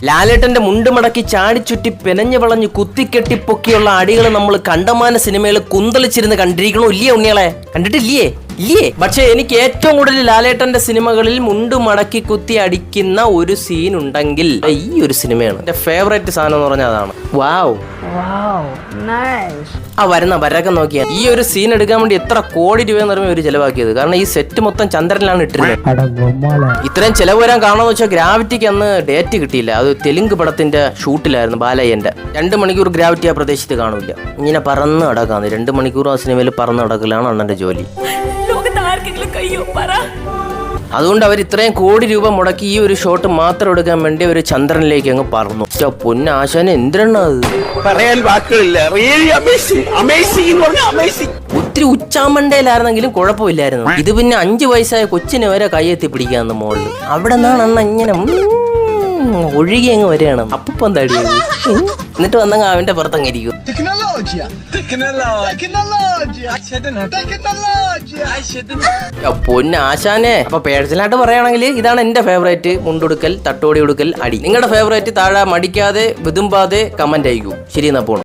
ലാലേട്ടന്റെ മുണ്ട് മടക്കി ചാടിച്ചുറ്റി പെനഞ്ഞു വളഞ്ഞു കുത്തിക്കെട്ടി പൊക്കിയുള്ള അടികൾ നമ്മൾ കണ്ടമാന സിനിമയിൽ കുന്തളിച്ചിരുന്ന് കണ്ടിരിക്കണോ ഇല്ലേ ഉണ്ണികളെ? കണ്ടിട്ടില്ലേ? ഇല്ലേ? പക്ഷെ എനിക്ക് ഏറ്റവും കൂടുതൽ ലാലേട്ടന്റെ സിനിമകളിൽ മുണ്ട് മടക്കി കുത്തി അടിക്കുന്ന ഒരു സീൻ ഉണ്ടെങ്കിൽ ഈ ഒരു സിനിമയാണ് എന്റെ ഫേവറേറ്റ് സാധനം എന്ന് പറഞ്ഞാൽ അതാണ്. വാവ്, ആ വരുന്ന വരക്കം നോക്കിയാ ഈ ഒരു സീൻ എടുക്കാൻ വേണ്ടി എത്ര കോടി രൂപയെന്ന് പറയുമ്പോൾ ഒരു ചെലവാക്കിയത്. കാരണം ഈ സെറ്റ് മൊത്തം ചന്ദ്രനിലാണ് ഇട്ടിരുന്നത്. ഇത്രയും ചെലവ് വരാൻ കാരണമെന്ന് വെച്ചാൽ ഗ്രാവിറ്റിക്ക് അന്ന് ഡേറ്റ് കിട്ടിയില്ല. അത് തെലുങ്ക് പടത്തിന്റെ ഷൂട്ടിലായിരുന്നു ബാലയ്യന്റെ. 2 മണിക്കൂർ ഗ്രാവിറ്റി ആ പ്രദേശത്ത് കാണൂല. ഇങ്ങനെ പറന്ന് നടക്കാന്ന് 2 മണിക്കൂർ ആ സിനിമയിൽ പറന്ന് നടക്കലാണ് അണ്ണന്റെ ജോലി. അതുകൊണ്ട് അവർ ഇത്രയും കോടി രൂപ മുടക്കി ഈ ഒരു ഷോട്ട് മാത്രം എടുക്കാൻ വേണ്ടി ഒരു ചന്ദ്രനിലേക്ക് അങ്ങ് പറന്നു. പൊന്നാശാന് എന്തിനാണ് അത് പറയാൻ വാക്കുകളില്ല. ഒത്തിരി ഉച്ചാമണ്ടയിലായിരുന്നെങ്കിലും കുഴപ്പമില്ലായിരുന്നു. ഇത് പിന്നെ 5 വയസ്സായ കൊച്ചിനെ വരെ കയ്യെത്തി പിടിക്കാന്ന് മോളില്. അവിടെ നിന്നാണ് അണ്ണ ഇങ്ങനെ ഒഴുകി അങ്ങ് വരികയാണ്. അപ്പം തടി എന്നിട്ട് വന്നങ്ങ് അവന്റെ പുറത്തങ്ങ് ഇരിക്കും. പൊന്നാശാനെ. അപ്പൊ പേഴ്സണലായിട്ട് പറയുകയാണെങ്കിൽ ഇതാണ് എന്റെ ഫേവറേറ്റ് മുണ്ടുടുക്കൽ തട്ടോടി ഉടുക്കൽ അടി. നിങ്ങളുടെ ഫേവറേറ്റ് താഴെ മടിക്കാതെ വിതുമ്പാതെ കമന്റ് അയക്കൂ. ശരി, എന്നാ പോണം.